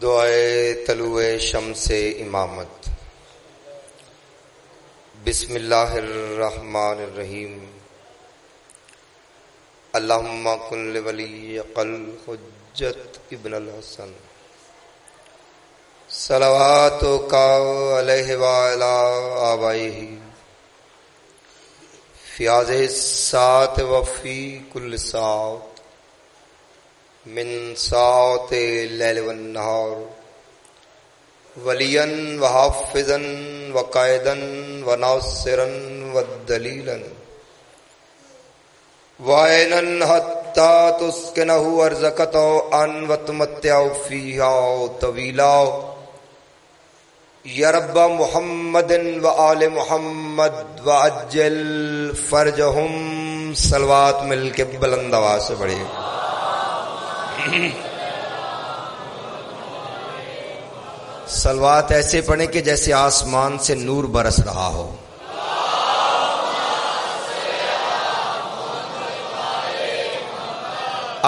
دعائے طلوع شمس امامت۔ بسم اللہ الرحمن الرحیم۔ اللہم کن لولی الحجۃ ابن الحسن صلواتک علیہ وعلی آبائہ فی ہذہ الساعۃ وفی کل ساعۃ من ساعۃ اللیل والنہار ولیاً وحافظاً وقائداً وناصراً ودلیلاً وعینا حتی تسکنہ ارضک طوعاً وتمتع فیہا طویلا۔ یا رب محمد وآل محمد وعجل فرجہم۔ صلوات مل کے بلند آواز سے پڑھیے۔ صلوات ایسے پڑھیں کہ جیسے آسمان سے نور برس رہا ہو۔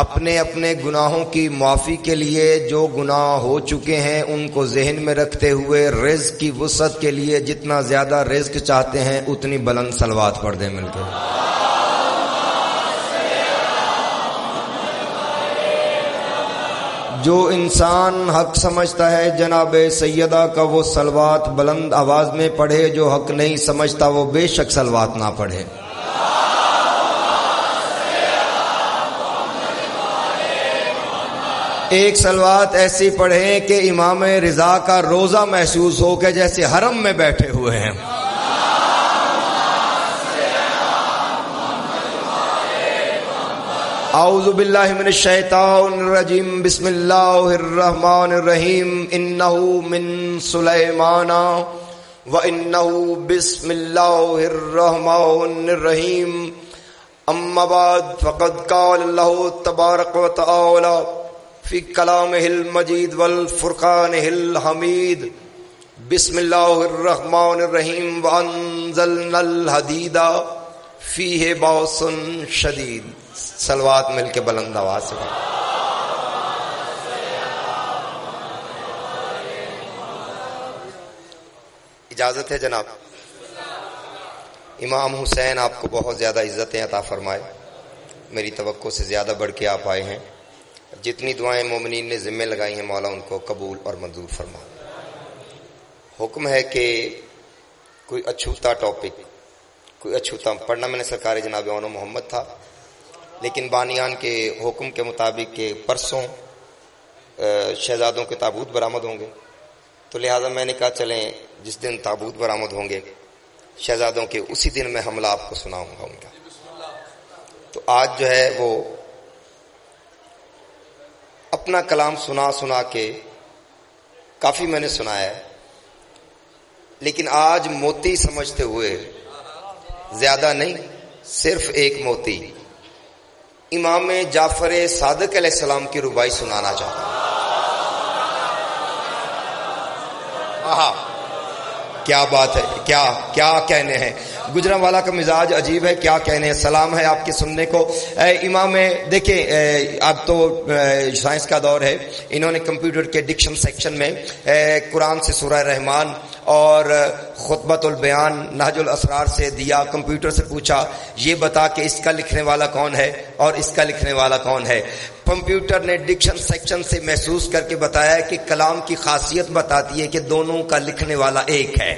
اپنے اپنے گناہوں کی معافی کے لیے جو گناہ ہو چکے ہیں ان کو ذہن میں رکھتے ہوئے رزق کی وسعت کے لیے جتنا زیادہ رزق چاہتے ہیں اتنی بلند صلوات پڑھ دیں مل کے۔ جو انسان حق سمجھتا ہے جناب سیدہ کا وہ صلوات بلند آواز میں پڑھے، جو حق نہیں سمجھتا وہ بے شک صلوات نہ پڑھے۔ ایک صلوات ایسی پڑھیں کہ امام رضا کا روزہ محسوس ہو کہ جیسے حرم میں بیٹھے ہوئے ہیں۔ اعوذ باللہ من الشیطان الرجیم۔ بسم اللہ الرحمن الرحیم۔ انہ من سلیمان وانہ بسم اللہ الرحمن الرحیم۔ اما بعد فقد قال اللہ تبارک و تعالی فی کلامہ المجید والفرقانہ الحمید۔ بسم اللہ الرحمن الرحیم۔ وانزلنا الحدید فیہ باس شدید۔ صلوات مل کے بلند آواز سے۔ اجازت ہے جناب؟ امام حسین آپ کو بہت زیادہ عزتیں عطا فرمائے، میری توقع سے زیادہ بڑھ کے آپ آئے ہیں۔ جتنی دعائیں مومنین نے ذمہ لگائی ہیں مولا ان کو قبول اور منظور فرما۔ حکم ہے کہ کوئی اچھوتا ٹاپک، کوئی اچھوتا پڑھنا میں نے سرکار جناب اون محمد تھا، لیکن بانیان کے حکم کے مطابق کہ پرسوں شہزادوں کے تابوت برآمد ہوں گے، تو لہٰذا میں نے کہا چلیں جس دن تابوت برآمد ہوں گے شہزادوں کے اسی دن میں حملہ آپ کو سناؤں گا ان کا۔ تو آج جو ہے وہ اپنا کلام سنا کے کافی میں نے سنایا ہے، لیکن آج موتی سمجھتے ہوئے زیادہ نہیں، صرف ایک موتی امام جعفر صادق علیہ السلام کی ربائی سنانا چاہتا ہوں۔ کیا بات ہے، کیا کہنے ہیں۔ گجرانوالا کا مزاج عجیب ہے، کیا کہنے ہیں۔ سلام ہے آپ کے سننے کو۔ امام دیکھیں اب تو سائنس کا دور ہے، انہوں نے کمپیوٹر کے ڈکشن سیکشن میں قرآن سے سورہ رحمان اور خطبۃ البیان نہج الاسرار سے دیا، کمپیوٹر سے پوچھا یہ بتا کہ اس کا لکھنے والا کون ہے اور اس کا لکھنے والا کون ہے۔ کمپیوٹر نے ڈکشن سیکشن سے محسوس کر کے بتایا کہ کلام کی خاصیت بتاتی ہے کہ دونوں کا لکھنے والا ایک ہے،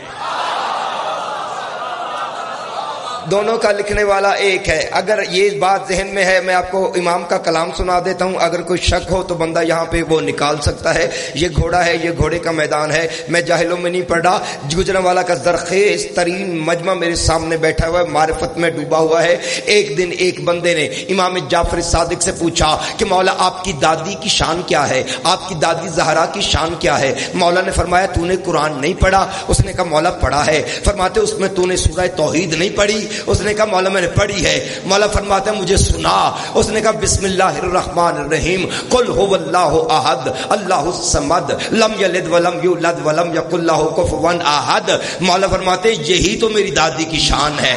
دونوں کا لکھنے والا ایک ہے۔ اگر یہ بات ذہن میں ہے میں آپ کو امام کا کلام سنا دیتا ہوں، اگر کوئی شک ہو تو بندہ یہاں پہ وہ نکال سکتا ہے۔ یہ گھوڑا ہے، یہ گھوڑے کا میدان ہے، میں جاہلوں میں نہیں پڑھ رہا۔ گجرانوالا کا زرخیز ترین مجمع میرے سامنے بیٹھا ہوا ہے، معرفت میں ڈوبا ہوا ہے۔ ایک دن ایک بندے نے امام جعفر صادق سے پوچھا کہ مولا آپ کی دادی کی شان کیا ہے، آپ کی دادی زہرا کی شان کیا ہے؟ مولا نے فرمایا تو نے قرآن نہیں پڑھا؟ اس نے کہا مولا پڑھا ہے۔ فرماتے اس میں تو نے سورہ توحید نہیں پڑھی؟ اس نے کہا مولا میں نے پڑھی ہے۔ مولا فرماتے ہیں مجھے سنا۔ اس نے کہا بسم اللہ الرحمن الرحیم، قل هو اللہ احد اللہ الصمد لم یلد ولم یولد ولم یکن لہ کفوا احد۔ مولا فرماتے ہیں یہی تو میری دادی کی شان ہے۔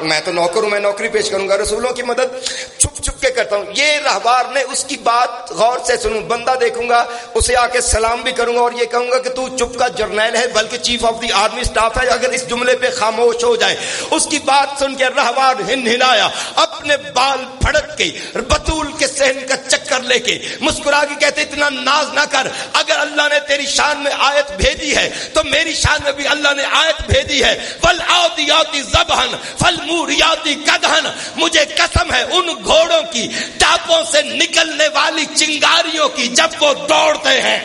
میں تو نوکر ہوں, میں نوکری پیش کروں گا. رسولوں کی مدد چھپ چھپ کے کرتا ہوں. یہ راہبار نے اس کی بات غور سے سنوں, بندہ دیکھوں گا, اسے آ کے سلام بھی کروں گا اور یہ کہوں گا کہ تو چپ کا جرنیل ہے بلکہ chief of the army staff ہے. اگر اس جملے پہ خاموش ہو جائے. اس کی بات سن کے راہبار ہنہنایا, اپنے بال پھڑک کے بطول کے صحن کا چکر لے کے مسکرا کے کہتے اتنا ناز نہ کر, اگر اللہ نے تیری شان میں آیت بھیجی ہے تو میری شان میں بھی اللہ نے آیت بھیجی ہے. فالعادیات ضبحا فالموریات قدحا, مجھے قسم ہے ان گھوڑوں کی ٹاپوں سے نکلنے والی چنگاریوں کی جب وہ دوڑتے ہیں.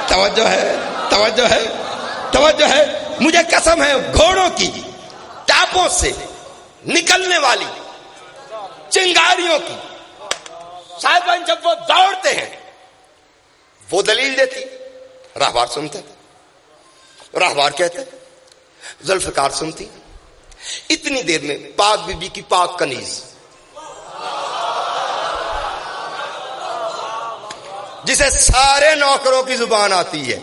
توجہ ہے, توجہ ہے, توجہ ہے. مجھے قسم ہے گھوڑوں کی ٹاپوں سے نکلنے والی چنگاریوں کی, صاحبان جب وہ دوڑتے ہیں وہ دلیل دیتی. راہبار سنتے, راہبار کہتے, ذوالفقار سنتی. اتنی دیر میں پاک بی بی کی پاک کنیز جسے سارے نوکروں کی زبان آتی ہے,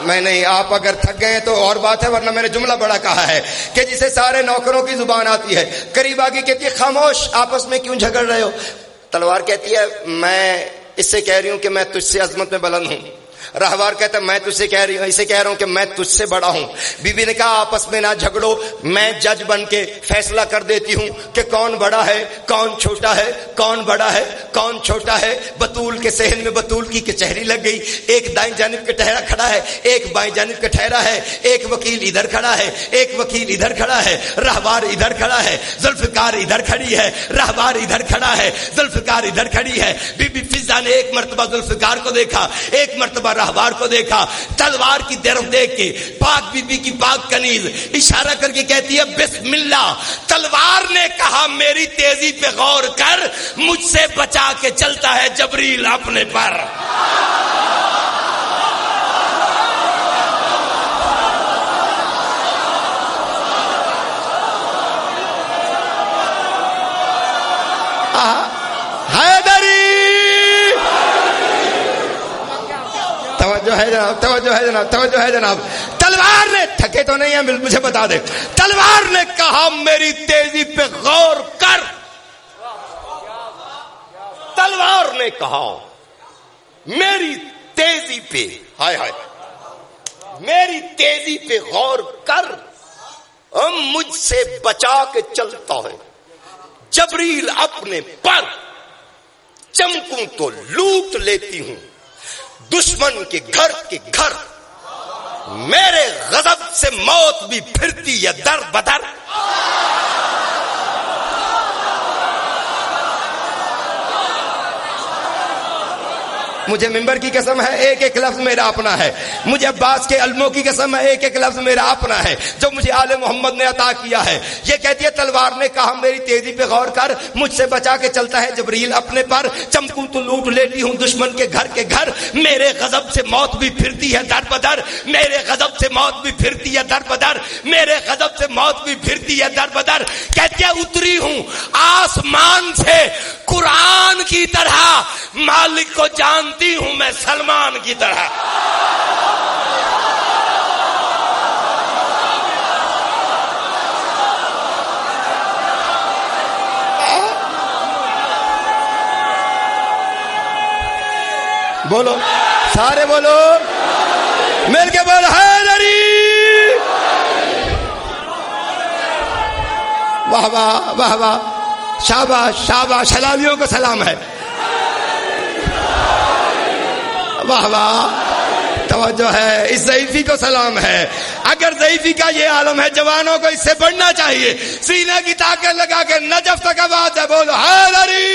میں نہیں, آپ اگر تھک گئے تو اور بات ہے, ورنہ میں نے جملہ بڑا کہا ہے کہ جسے سارے نوکروں کی زبان آتی ہے. قریب آگے کہتی ہے خاموش, آپس میں کیوں جھگڑ رہے ہو. تلوار کہتی ہے میں اس سے کہہ رہی ہوں کہ میں تجھ سے عظمت میں بلند ہوں. راہبار کہتا ہے میں تجھ سے کہہ رہی ہوں, اسے کہہ رہا ہوں کہ میں تجھ سے بڑا ہوں. بی بی نے کہا آپس میں نہ جھگڑو, میں جج بن کے فیصلہ کر دیتی ہوں کہ کون بڑا ہے کون چھوٹا ہے, کون بڑا ہے کون چھوٹا ہے. بطول کے صحن میں بطول کی کچہری لگ گئی. ایک دائیں جانب کا ٹھہرا کھڑا ہے, ایک بائیں جانب کا ٹھہرا ہے, ایک وکیل ادھر کھڑا ہے, ایک وکیل ادھر کھڑا ہے, راہبار ادھر کھڑا ہے, ذوالفقار ادھر کھڑی ہے, راہبار ادھر کھڑا ہے, ذوالفقار ادھر کھڑی ہے. بی بی فضا نے ایک مرتبہ ذوالفقار کو دیکھا, ایک مرتبہ راہبار کو دیکھا. تلوار کی طرف دیکھ کے پاک بی بی کی پاک کنیز اشارہ کر کے کہتی ہے بسم اللہ. تلوار نے کہا میری تیزی پہ غور کر, مجھ سے بچا کے چلتا ہے جبریل اپنے پر. توجہ ہے جناب, توجہ ہے جناب, توجہ ہے جناب. تلوار نے, تھکے تو نہیں ہیں مجھے بتا دے, تلوار نے کہا میری تیزی پہ غور کر. تلوار نے کہا میری تیزی پہ, ہائے ہائے, میری تیزی پہ غور کر, مجھ سے بچا کے چلتا ہے جبریل اپنے پر. چمکوں تو لوٹ لیتی ہوں دشمن کے گھر, میرے غضب سے موت بھی پھرتی ہے در بدر. مجھے ممبر کی قسم ہے ایک ایک لفظ میرا اپنا ہے, مجھے عباس کے علموں کی قسم ہے ایک ایک لفظ میرا اپنا ہے جو مجھے آل محمد نے عطا کیا ہے. یہ کہتی ہے تلوار نے کہا میری تیزی پہ غور کر, مجھ سے بچا کے چلتا ہے جبریل اپنے پر. چمکوں تو لوٹ لیتی ہوں دشمن کے گھر, میرے غضب سے موت بھی پھرتی ہے در بدر, میرے غضب سے موت بھی پھرتی ہے در بدر, میرے غضب سے موت بھی پھرتی ہے در بدر. کہتی ہے اتری ہوں آسمان سے قرآن کی طرح, مالک کو جانتی ہوں میں سلمان کی طرح. بولو سارے, بولو مل کے بول حیدری. واہ واہ واہ واہ, شاباش شاباش, حلالیوں کو سلام ہے. واہ واہ, توجہ ہے, اس ضعیفی کو سلام ہے. اگر ضعیفی کا یہ عالم ہے, جوانوں کو اس سے بڑھنا چاہیے. سینے کی طاقت لگا کے نجف تک آواز ہے, بولو حیدری.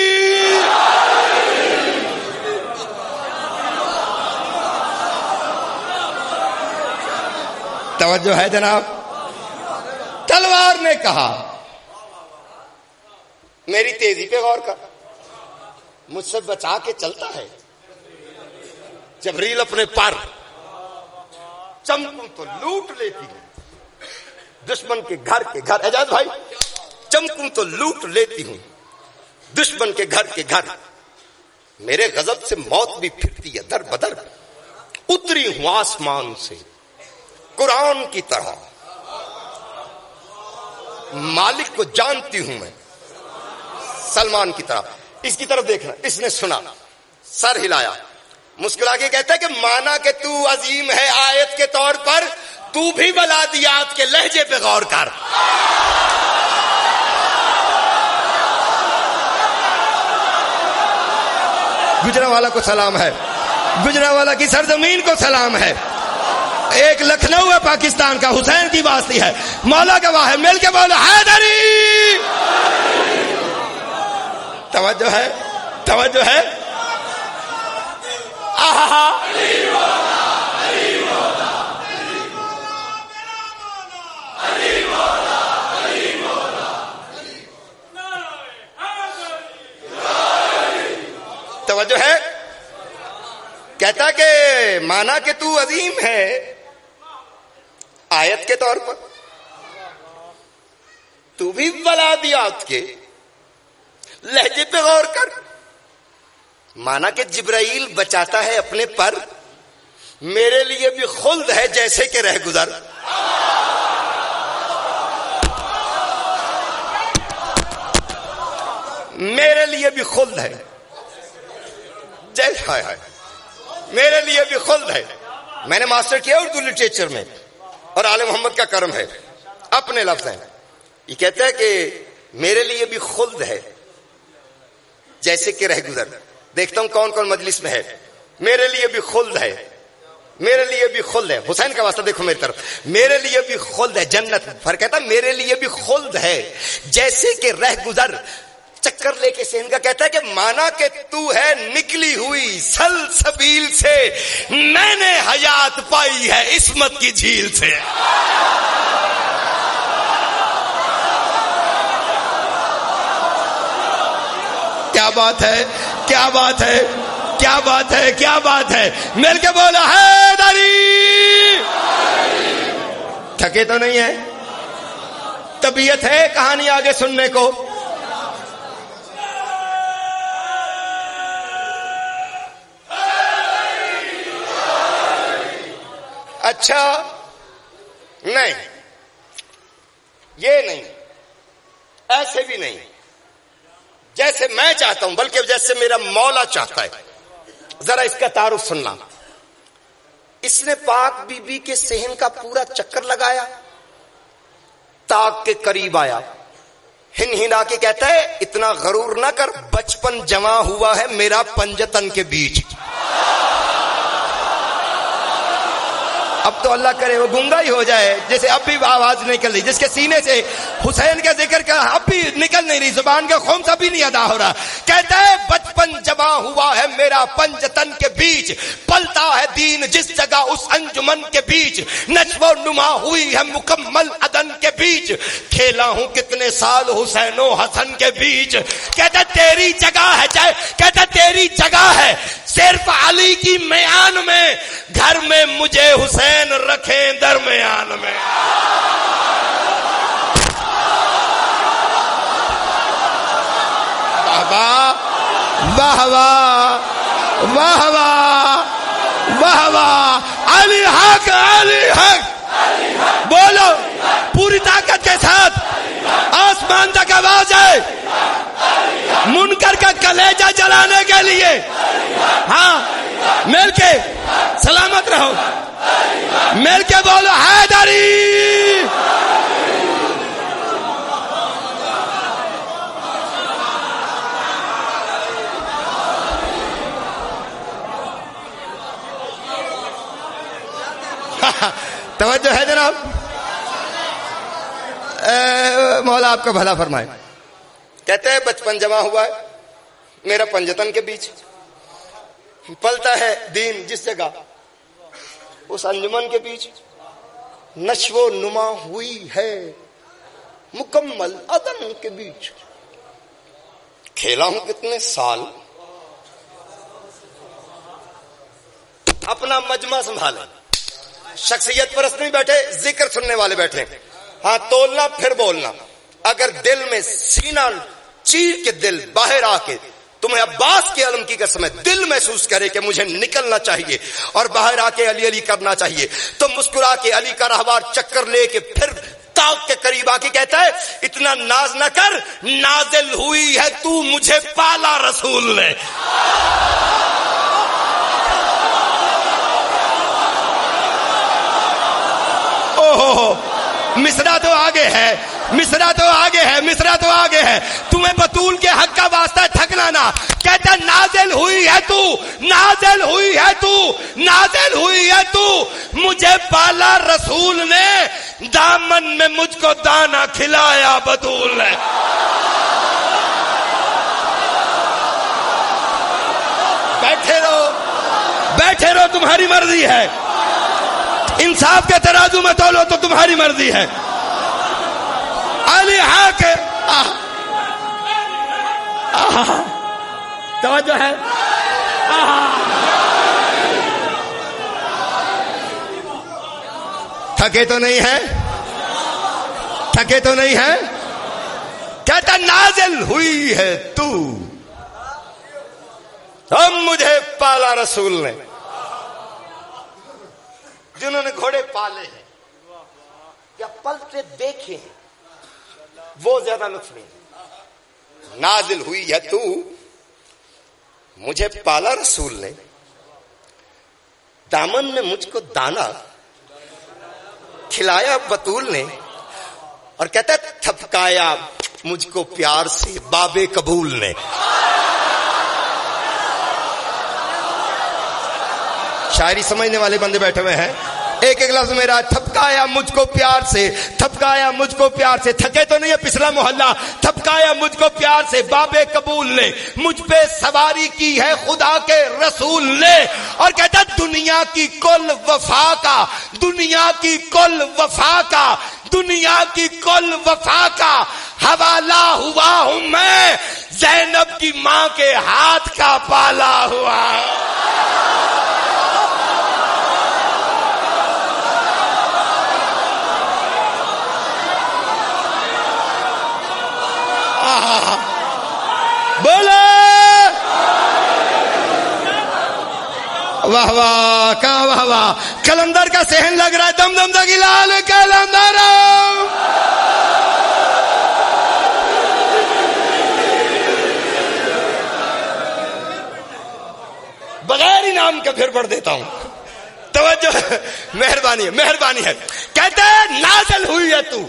توجہ ہے جناب. تلوار نے کہا میری تیزی پہ غور کر, مجھ سے بچا کے چلتا ہے جبریل اپنے پر. چمکوں تو لوٹ لیتی ہوں دشمن کے گھر, اعجاز بھائی, چمکوں تو لوٹ لیتی ہوں دشمن کے گھر, میرے غضب سے موت بھی پھرتی ہے در بدر، اتری ہوں آسمان سے قرآن کی طرح، مالک کو جانتی ہوں میں سلمان کی طرح. اس کی طرف دیکھنا، اس نے سنا، سر ہلایا، مسکرا کے کہتا ہے کہ مانا کہ تو عظیم ہے آیت کے طور پر، تو بھی بلادیات کے لہجے پہ غور کر. گجرانوالہ کو سلام ہے، گجرانوالہ کی سرزمین کو سلام ہے. ایک لکھنؤ ہے پاکستان کا، حسین کی واسطی ہے، مولا گواہ ہے. مل کے بولو حیدری. توجہ ہے، توجہ ہے. آہا توجہ ہے. کہتا کہ مانا کہ تو عظیم ہے آیت کے طور پر، تو بھی بلادیات کے لہجے پہ غور کر. مانا کہ جبرائیل بچاتا ہے اپنے پر، میرے لیے بھی خلد ہے جیسے کہ رہ گزر. میرے لیے بھی خلد ہے جیسے میرے لیے بھی خلد ہے. میں نے ماسٹر کیا اردو لٹریچر میں، اور آل محمد کا کرم ہے، اپنے لفظ ہیں. یہ کہتا ہے کہ میرے لیے بھی خلد ہے جیسے کہ رہ گزر. دیکھتا ہوں کون کون مجلس میں ہے. میرے لیے بھی خلد ہے، میرے لیے بھی خلد ہے. حسین کا واسطہ دیکھو میری طرف. میرے لیے بھی خلد ہے جنت. فرق کہتا میرے لیے بھی خلد ہے جیسے کہ رہ گزر. چکر لے کے سین کا کہتا ہے کہ مانا کہ تو ہے نکلی ہوئی سلسبیل سے، میں نے حیات پائی ہے عصمت کی جھیل سے. کیا بات ہے، کیا بات ہے، کیا بات ہے، کیا بات ہے. مل کے بولا حیدری. تھکے تو نہیں ہے؟ طبیعت ہے کہانی آگے سننے کو؟ اچھا نہیں، یہ نہیں، ایسے بھی نہیں جیسے میں چاہتا ہوں، بلکہ جیسے میرا مولا چاہتا ہے. ذرا اس کا تعارف سننا. اس نے پاک بی بی کے صحن کا پورا چکر لگایا، تاک کے قریب آیا، ہن ہنا کے کہتا ہے اتنا غرور نہ کر، بچپن جمع ہوا ہے میرا پنجتن کے بیچ. اب تو اللہ کرے وہ گنگا ہی ہو جائے، جیسے اب بھی آواز نکل رہی، جس کے سینے سے حسین کا ذکر کا اب بھی نکل نہیں رہی، زبان کا خمس ابھی نہیں ادا ہو رہا. کہتا ہے بچپن جمع ہوا ہے میرا پنجتن کے بیچ، پلتا ہے دین جس جگہ اس انجمن کے بیچ، نشو و نما ہوئی ہے مکمل عدن کے بیچ، کھیلا ہوں کتنے سال حسین و حسن کے بیچ. کہتا تیری جگہ ہے جائے، کہتا تیری جگہ ہے صرف علی کی میان میں، گھر میں مجھے حسین رکھیں درمیان میں. واہ واہ واہ واہ واہ واہ. علی حق، علی حق. بولو پوری طاقت کے ساتھ، آسمان تک آواز ہے، منکر کا کلیجہ جلانے کے لیے. ہاں مل کے سلامت رہو، مل کے بولو حیدری. توجہ ہے جناب. مولا آپ کا بھلا فرمائے. کہتے ہیں بچپن جمع ہوا ہے میرا پنجتن کے بیچ، پلتا ہے دین جس جگہ اس انجمن کے بیچ، نشو و نما ہوئی ہے مکمل عدن کے بیچ، کھیلا ہوں کتنے سال. اپنا مجمع سنبھالیں، شخصیت پرست نہیں بیٹھے، ذکر سننے والے بیٹھے. ہاں تولنا پھر بولنا. اگر دل میں سینہ چیر کے دل باہر آ کے تمہیں عباس کے علم کی قسم ہے دل محسوس کرے کہ مجھے نکلنا چاہیے اور باہر آ کے علی علی کرنا چاہیے، تو مسکرا کے علی کا راہوار چکر لے کے پھر تاؤ کے قریب آ کے کہتا ہے اتنا ناز نہ کر، نازل ہوئی ہے تو مجھے پالا رسول نے۔ مصرع تو آگے ہے، مصرع تو آگے ہے، مصرع تو آگے ہے، تمہیں بطول کے حق کا واسطہ تھکنا نہ۔ کہتا نازل ہوئی ہے تو، نازل ہوئی ہے تو، نازل ہوئی ہے تو، مجھے پالا رسول نے، دامن میں مجھ کو دانا کھلایا بطول نے۔ بیٹھے رہو، بیٹھے رہو، تمہاری مرضی ہے، انصاف کے ترازو میں تولو تو تمہاری مرضی ہے۔ علی حاکم توجہ ہے، تھکے تو نہیں ہے، تھکے تو نہیں ہے، کہتا نازل ہوئی ہے تو، ہم مجھے پالا رسول نے۔ جنہوں نے گھوڑے پالے ہیں یا پلٹے دیکھے ہیں وہ زیادہ لطف نہیں۔ نازل ہوئی ہے تو، مجھے پالا رسول نے، دامن میں مجھ کو دانا کھلایا بطول نے، اور کہتا ہے تھپکایا مجھ کو پیار سے بابے قبول نے۔ شاعری سمجھنے والے بندے بیٹھے ہوئے ہیں، ایک ایک لفظ میرا، تھپکایا مجھ کو پیار سے، تھپکایا مجھ کو پیار سے، تھکے تو نہیں ہے پچھلا محلہ، تھپکایا مجھ کو پیار سے بابے قبول نے، مجھ پہ سواری کی ہے خدا کے رسول نے، اور کہتا دنیا کی کل وفا کا، دنیا کی کل وفا کا، دنیا کی کل وفا کا حوالہ ہوا ہوں میں، زینب کی ماں کے ہاتھ کا پالا ہوا۔ بولے واہ واہ، کہاں واہ واہ، کلندر کا صحن لگ رہا ہے، دم دم دا گلال کلندر، بغیر انعام کے پھر پڑھ دیتا ہوں، توجہ، مہربانی ہے، مہربانی ہے۔ کہتے ہیں نازل ہوئی ہے تو،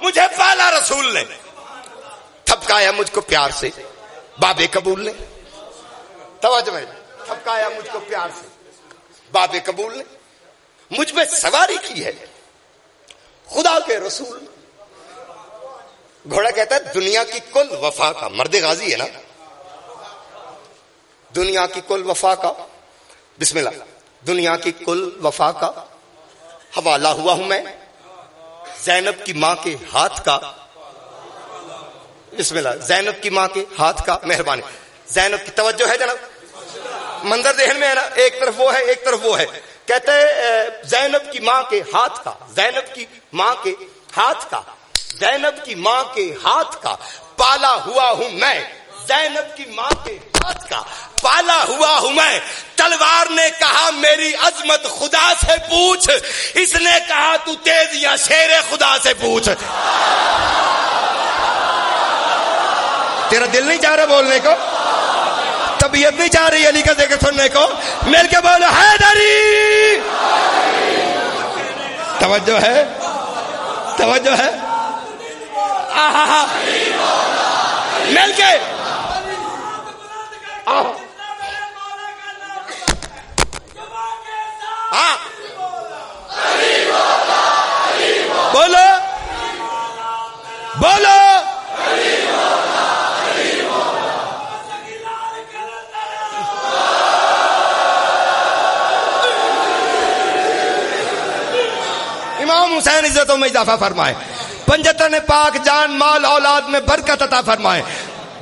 مجھے پالا رسول نے، تھپکایا مجھ کو پیار سے بابے قبول نے، توجہ میں، تھپکایا مجھ کو پیار سے بابے قبول نے، مجھ پہ سواری کی ہے خدا کے رسول۔ گھوڑا کہتا ہے دنیا کی کل وفا کا، مرد غازی ہے نا، دنیا کی کل وفا کا، بسم اللہ، دنیا کی کل وفا کا حوالہ ہوا ہوں میں، زینب کی ماں کے ہاتھ کا، بسم اللہ، زینب کی ماں کے ہاتھ کا، مہربانی، زینب کی، توجہ ہے جناب، منظر ذہن میں ہے نا، ایک طرف وہ ہے ایک طرف وہ ہے، کہتے ہیں زینب کی ماں کے ہاتھ کا، زینب کی ماں کے ہاتھ کا، زینب کی ماں کے ہاتھ کا پالا ہوا ہوں میں، زینب کی ماں کے ہاتھ کا پالا ہوا ہوں میں، تلوار نے کہا میری عظمت خدا سے پوچھ، اس نے کہا تو تیز یا شیر خدا سے پوچھ۔ تیرا دل نہیں چاہ رہا بولنے کو، طبیعت نہیں چاہ رہی علی کا ذکر سننے کو، مل کے بولو حیدری، توجہ ہے، توجہ ہے، آہا مل کے ہاں بولو بولو، امام حسین عزتوں میں اضافہ فرمائے، پنجتن پاک جان مال اولاد میں برکت عطا فرمائے۔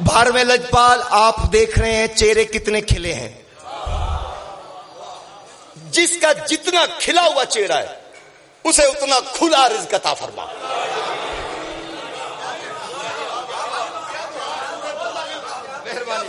بارہویں لجپال آپ دیکھ رہے ہیں چہرے کتنے کھلے ہیں، جس کا جتنا کھلا ہوا چہرہ ہے اسے اتنا کھلا رزق عطا فرما۔ مہربانی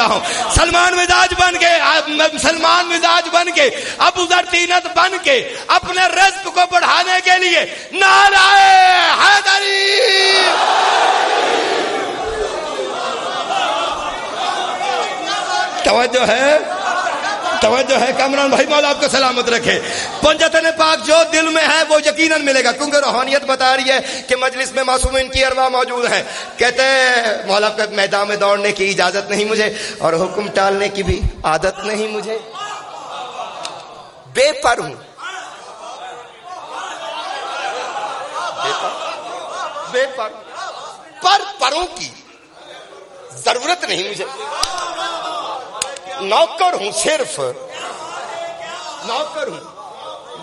بنتا ہوں. سلمان مزاج بن کے ابو ذر طینت بن کے اپنے رزق کو بڑھانے کے لیے نعرہ حیدری. توجہ ہے کامران بھائی، مولا آپ کو سلامت رکھے. پنجتن پاک جو دل میں ہے وہ یقیناً ملے گا، کیونکہ روحانیت بتا رہی ہے کہ مجلس میں معصومین کی ارواح موجود ہیں. کہتے ہیں مولا کا میدان میں دوڑنے کی اجازت نہیں مجھے اور حکم ٹالنے کی بھی عادت نہیں مجھے، بے پر ہوں، بے پر پروں کی ضرورت نہیں مجھے، نوکر ہوں صرف،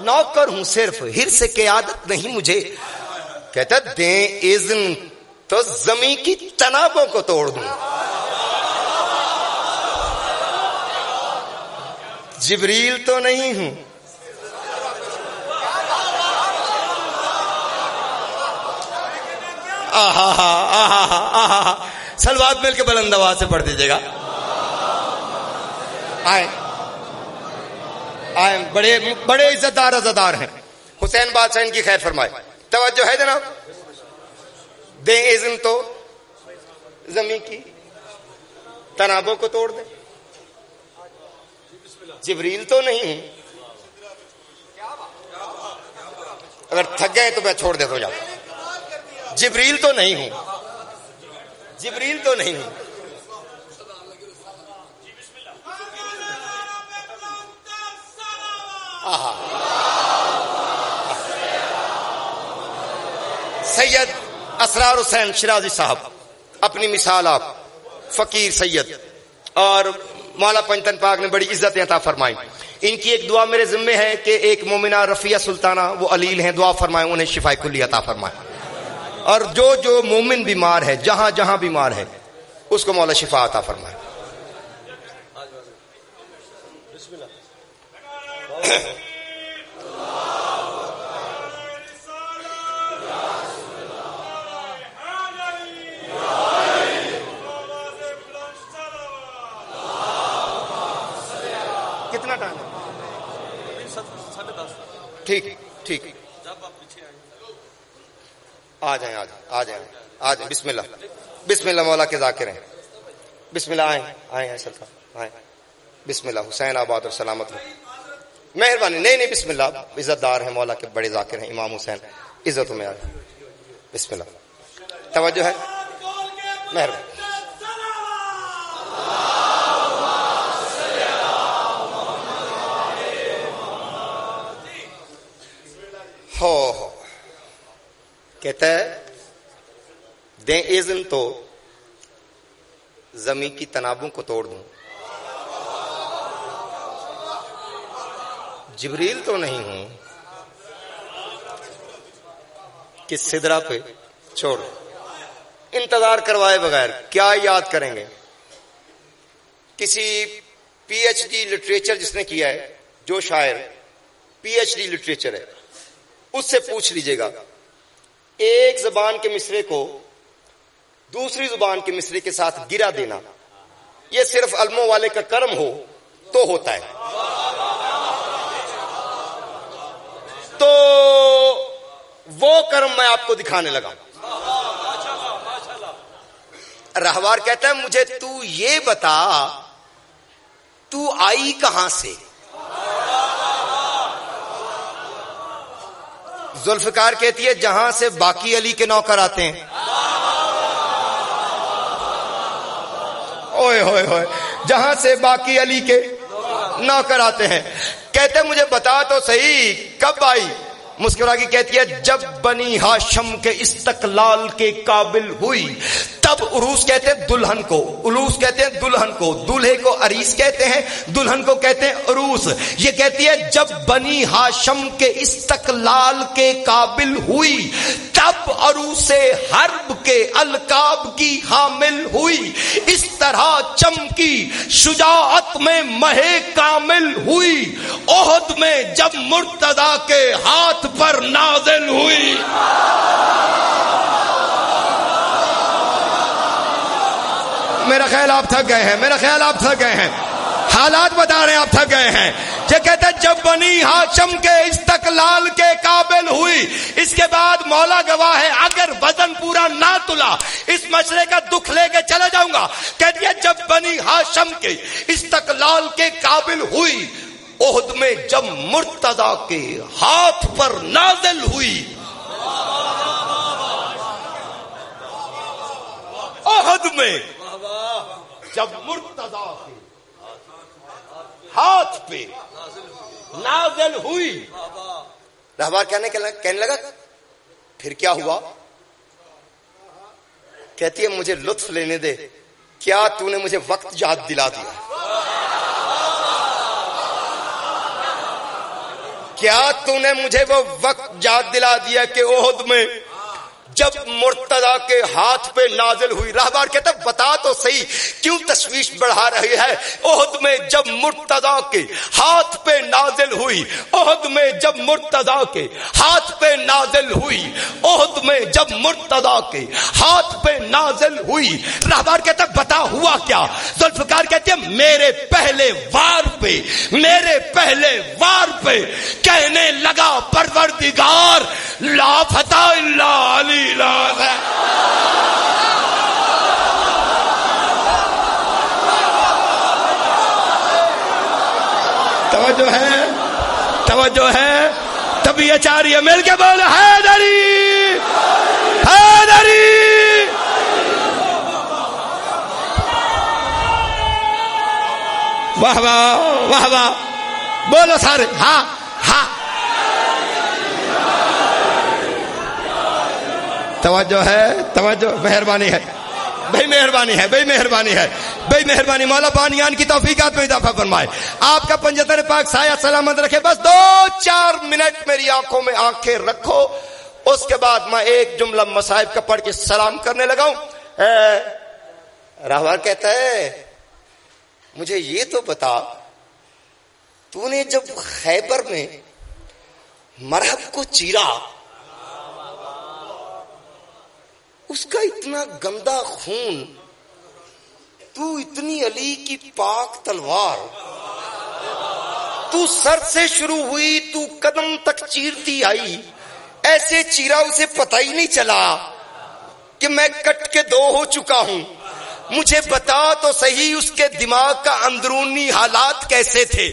نوکر ہوں صرف، حرص کی عادت نہیں مجھے. کہتا دیں اذن تو زمین کی تنابوں کو توڑ دوں. جبریل تو نہیں ہوں، سلوات مل کے بلند آواز سے پڑھ دیجیے گا. آئیں بڑے عزت دار عزادار ہیں. حسین بادشاہ ان کی خیر فرمائے. توجہ ہے جناب. دیں اذن تو زمین کی تنابوں کو توڑ دیں. جبریل تو نہیں ہوں، اگر تھک گئے تو میں چھوڑ دیتا ہوں. جبریل تو نہیں ہوں، جبریل تو نہیں ہوں. سید اسرار حسین شرازی صاحب، اپنی مثال آپ فقیر سید، اور مولا پنجتن پاک نے بڑی عزت عطا فرمائی. ان کی ایک دعا میرے ذمہ ہے کہ ایک مومنہ رفیہ سلطانہ وہ علیل ہیں، دعا فرمائیں انہیں شفائے کلی عطا فرمائے. اور جو مومن بیمار ہے، جہاں جہاں بیمار ہے، اس کو مولا شفا عطا فرمائے. کتنا ٹائم ہے؟ ٹھیک آ جائیں. بسم اللہ مولا کے ذاکر ہیں. بسم اللہ. آئیں سرکار آئیں. بسم اللہ. حسین آباد اور سلامت رہو. مہربانی. نہیں بسم اللہ. عزت دار ہیں، مولا کے بڑے ذاکر ہیں امام حسین. عزتوں میں آ جائیں. بسم اللہ. توجہ ہے. مہربانی. ہو کہتا ہے دیں اذن تو زمین کی تنابوں کو توڑ دوں. جبریل تو نہیں ہوں کہ سدرا پہ چھوڑ. انتظار کروائے بغیر کیا یاد کریں گے؟ کسی پی ایچ ڈی لٹریچر جس نے کیا ہے، جو شاعر پی ایچ ڈی لٹریچر ہے، اس سے پوچھ لیجئے گا ایک زبان کے مصرے کو دوسری زبان کے مصرے کے ساتھ گرا دینا یہ صرف علموں والے کا کرم ہو تو ہوتا ہے. تو وہ کرم میں آپ کو دکھانے لگا. رہوار کہتا ہے مجھے تو یہ بتا تو آئی کہاں سے. ذوالفقار کہتی ہے جہاں سے باقی علی کے نوکر آتے ہیں. اوئے ہوئے ہوئے، جہاں سے باقی علی کے نوکر آتے ہیں. کہتے مجھے بتا تو صحیح کب آئی. مسکرا کی کہتی ہے جب بنی ہاشم کے استقلال کے قابل ہوئی تب عروس کہتے ہیں دلہن کو، عروس کہتے ہیں دلہن کو، دولہے کو عریس کہتے ہیں، دلہن کو کہتے ہیں عروس. یہ کہتی ہے جب بنی ہاشم کے استقلال کے قابل ہوئی تب عروس حرب کے القاب کی حامل ہوئی. اس طرح چمکی شجاعت میں مہے کامل ہوئی، احد میں جب مرتضی کے ہاتھ پر نازل ہوئی. میرا خیال آپ تھک گئے ہیں، میرا خیال آپ تھک گئے ہیں، حالات بتا رہے ہیں آپ تھک گئے ہیں. یہ کہتا ہے جب بنی ہاشم کے استقلال کے قابل ہوئی، اس کے بعد مولا گواہ ہے اگر وزن پورا نہ تلا اس مسئلے کا دکھ لے کے چلا جاؤں گا. کہتی ہے جب بنی ہاشم کے استقلال کے قابل ہوئی، احد میں جب مرتضی کے ہاتھ پر نازل ہوئی، احد میں جب مرتضی کے ہاتھ پہ نازل ہوئی. رہبر کہنے لگا پھر کیا ہوا؟ کہتی ہے مجھے لطف لینے دے، کیا تو نے مجھے وقت یاد دلا دیا؟ کیا تو نے مجھے وہ وقت یاد دلا دیا کہ احد میں جب مرتضی کے ہاتھ پہ نازل ہوئی. راہبار کہتا بتا تو صحیح کیوں تشویش بڑھا رہی ہے؟ احد میں جب مرتضی کے ہاتھ پہ نازل ہوئی، احد میں جب مرتضی کے ہاتھ پہ نازل ہوئی، احد میں جب مرتضی کے ہاتھ پہ نازل ہوئی. راہبار کہتا بتا ہوا کیا؟ ذوالفقار کہتے ہیں میرے پہلے وار پہ، میرے پہلے وار پہ کہنے لگا پروردگار لا فتح الا علی. توجہ ہے، توجہ ہے، تبھی یہ چاہ رہی ہے مل کے بول حیدری حیدری. واہ واہ واہ واہ، بولو سارے ہاں ہاں. توجہ ہے، توجہ، مہربانی ہے بھائی، مہربانی ہے بھائی، مہربانی ہے بھائی، مہربانی. مولا بانیان کی توفیقات میں اضافہ فرمائے، آپ کا پنجتن پاک سایہ سلامت رکھے. بس 2-4 منٹ میری آنکھوں میں آنکھیں رکھو، اس کے بعد میں ایک جملہ مصائب کا پڑھ کے سلام کرنے لگا ہوں. راہبر کہتا ہے مجھے یہ تو بتا تو نے جب خیبر میں مرحب کو چیرا، اس کا اتنا گندا خون، تو اتنی علی کی پاک تلوار، تو سر سے شروع ہوئی تو قدم تک چیرتی آئی، ایسے چیرا اسے پتہ ہی نہیں چلا کہ میں کٹ کے 2 ہو چکا ہوں. مجھے بتا تو صحیح اس کے دماغ کا اندرونی حالات کیسے تھے؟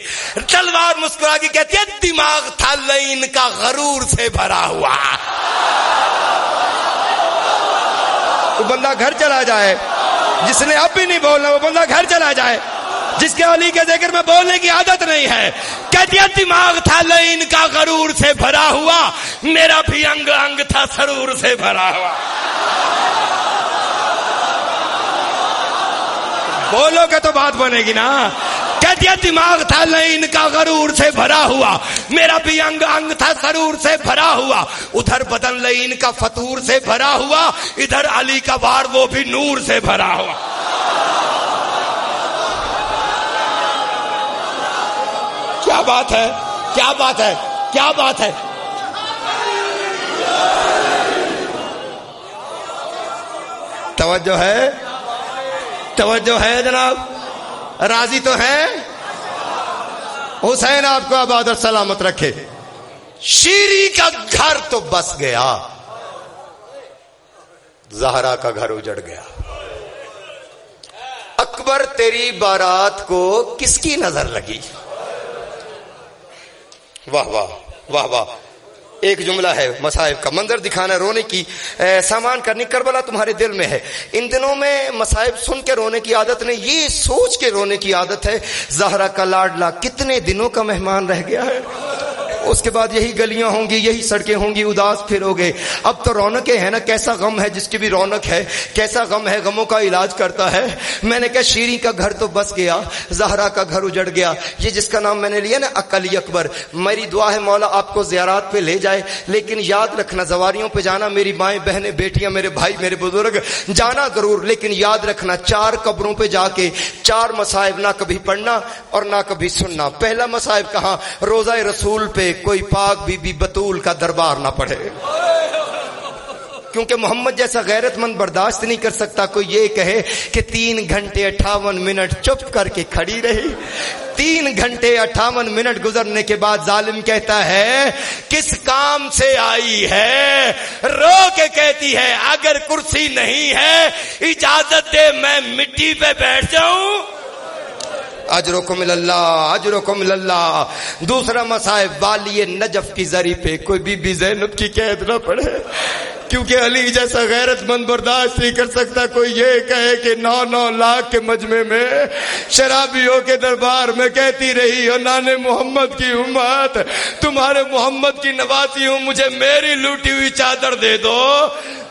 تلوار مسکرا کے کہتی ہے دماغ تھا لعین کا غرور سے بھرا ہوا. وہ بندہ گھر چلا جائے، جس نے اب بھی نہیں بولنا وہ بندہ گھر چلا جائے، جس کے علی کے ذکر میں بولنے کی عادت نہیں ہے. کہتی ہے دماغ تھا لعین کا غرور سے بھرا ہوا، میرا بھی انگ انگ تھا سرور سے بھرا ہوا. بولو گے تو بات بنے گی نا. کہتی ہے دماغ تھا لعین کا غرور سے بھرا ہوا، میرا بھی انگ انگ تھا سرور سے بھرا ہوا. ادھر بدن لعین کا فطور سے بھرا ہوا، ادھر علی کا وار وہ بھی نور سے بھرا ہوا. کیا بات ہے، کیا بات ہے، کیا بات ہے. توجہ ہے، توجہ ہے جناب، راضی تو ہیں؟ حسین آپ کو آباد اور سلامت رکھے. شیری کا گھر تو بس گیا، زہرا کا گھر اجڑ گیا. اکبر تیری بارات کو کس کی نظر لگی؟ واہ واہ واہ واہ. ایک جملہ ہے مصائب کا، منظر دکھانا، رونے کی سامان کرنی. کربلا تمہارے دل میں ہے. ان دنوں میں مصائب سن کے رونے کی عادت نہیں، یہ سوچ کے رونے کی عادت ہے زہرا کا لاڈلا کتنے دنوں کا مہمان رہ گیا ہے. اس کے بعد یہی گلیاں ہوں گی، یہی سڑکیں ہوں گی، اداس پھرو گے. اب تو رونقیں ہیں نا. کیسا غم ہے جس کی بھی رونق ہے، کیسا غم ہے غموں کا علاج کرتا ہے. میں نے کہا شیریں کا گھر تو بس گیا، زہرا کا گھر اجڑ گیا. یہ جس کا نام میں نے لیا نا علی اکبر، میری دعا ہے مولا آپ کو زیارات پہ لے جائے، لیکن یاد رکھنا زواریوں پہ جانا، میری مائیں بہنیں بیٹیاں میرے بھائی میرے بزرگ جانا ضرور، لیکن یاد رکھنا 4 قبروں پہ جا کے 4 مصائب نہ کبھی پڑھنا اور نہ کبھی سننا. پہلا مصائب کہاں؟ روزہ رسول پہ کوئی پاک بی بی بطول کا دربار نہ پڑھے. کیونکہ محمد جیسا غیرت مند برداشت نہیں کر سکتا کوئی یہ کہے کہ 3 گھنٹے 58 منٹ چپ کر کے کھڑی رہی. 3 گھنٹے 58 منٹ گزرنے کے بعد ظالم کہتا ہے کس کام سے آئی ہے؟ رو کے کہتی ہے اگر کرسی نہیں ہے اجازت دے میں مٹی پہ بیٹھ جاؤں. اجرکم اللہ اجرکم اللہ. دوسرا مصائب والی نجف کی زری پہ کوئی بی بی زینب کی قید نہ پڑے، کیونکہ علی جیسا غیرت مند برداشت نہیں کر سکتا کوئی یہ کہے کہ 9 لاکھ کے مجمع میں شرابیوں کے دربار میں کہتی رہی ہو نانے محمد کی امت، تمہارے محمد کی نواسی ہوں، مجھے میری لوٹی ہوئی چادر دے دو،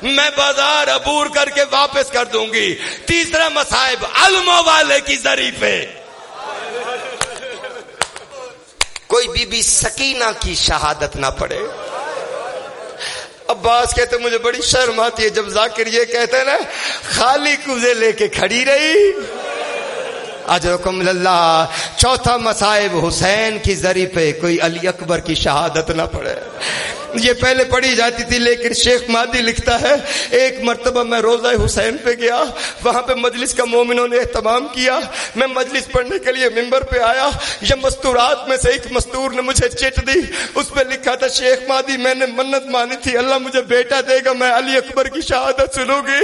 میں بازار عبور کر کے واپس کر دوں گی. تیسرا مصائب علموں والے کی زری پہ کوئی بی بی سکینہ کی شہادت نہ پڑے. عباس کہتے مجھے بڑی شرم آتی ہے جب ذاکر یہ کہتے ہیں نا خالی کوزے لے کے کھڑی رہی. اجرکم اللہ. چوتھا مصائب حسین کی زری پہ کوئی علی اکبر کی شہادت نہ پڑے. یہ پہلے پڑھی جاتی تھی لیکن شیخ مہدی لکھتا ہے ایک مرتبہ میں روضہ حسین پہ گیا، وہاں پہ مجلس کا مومنوں نے اہتمام کیا، میں مجلس پڑھنے کے لیے ممبر پہ آیا، یہ مستورات میں سے ایک مستور نے مجھے چٹ دی، اس پہ لکھا تھا شیخ مہدی میں نے منت مانی تھی اللہ مجھے بیٹا دے گا میں علی اکبر کی شہادت سنوں گی،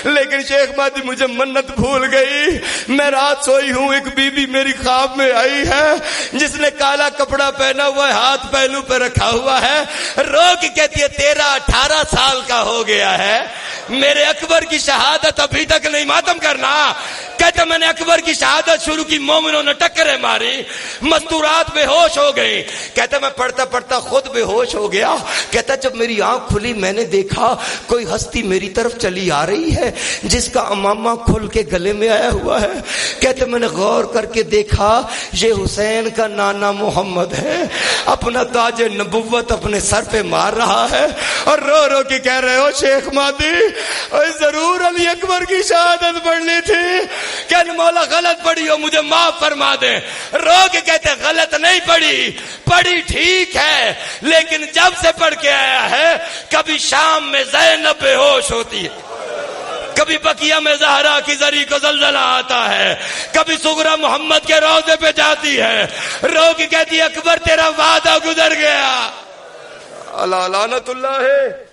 لیکن شیخ مہدی مجھے منت بھول گئی. میں رات سوئی ہوں، ایک بی بی میری خواب میں آئی ہے جس نے کالا کپڑا پہنا ہوا ہے، ہاتھ پہلو پہ رکھا ہوا ہے، کی کہتی ہے 13-18 سال کا ہو گیا ہے، میرے اکبر کی شہادت ابھی تک نہیں ماتم کرنا. کہتے میں نے اکبر کی شہادت شروع کی، مومنوں نے ٹکریں ماری، مستورات بے ہوش ہو گئی. کہتے میں پڑھتا پڑھتا خود بے ہوش ہو گیا. کہتا جب میری آنکھ کھلی میں نے دیکھا کوئی ہستی میری طرف چلی آ رہی ہے جس کا امامہ کھل کے گلے میں آیا ہوا ہے. کہتے میں نے غور کر کے دیکھا یہ حسین کا نانا محمد ہے، اپنا تاج نبوت اپنے سر پہ مار رہا ہے اور رو رو کے کہہ رہے ہو شیخ مہدی ضرور علی اکبر کی شہادت پڑھنی تھی، کہ مولا غلط پڑھی ہو مجھے معاف فرما دے. رو کے کہتے غلط نہیں پڑھی ٹھیک ہے، لیکن جب سے پڑھ کے آیا ہے کبھی شام میں زینب بے ہوش ہوتی ہے، کبھی بقیہ میں زہرا کی زری کو زلزلہ آتا ہے، کبھی سغرا محمد کے روضے پہ جاتی ہے، رو کے کہتی اکبر تیرا وعدہ گزر گیا. اللہ لعنت اللہ ہے.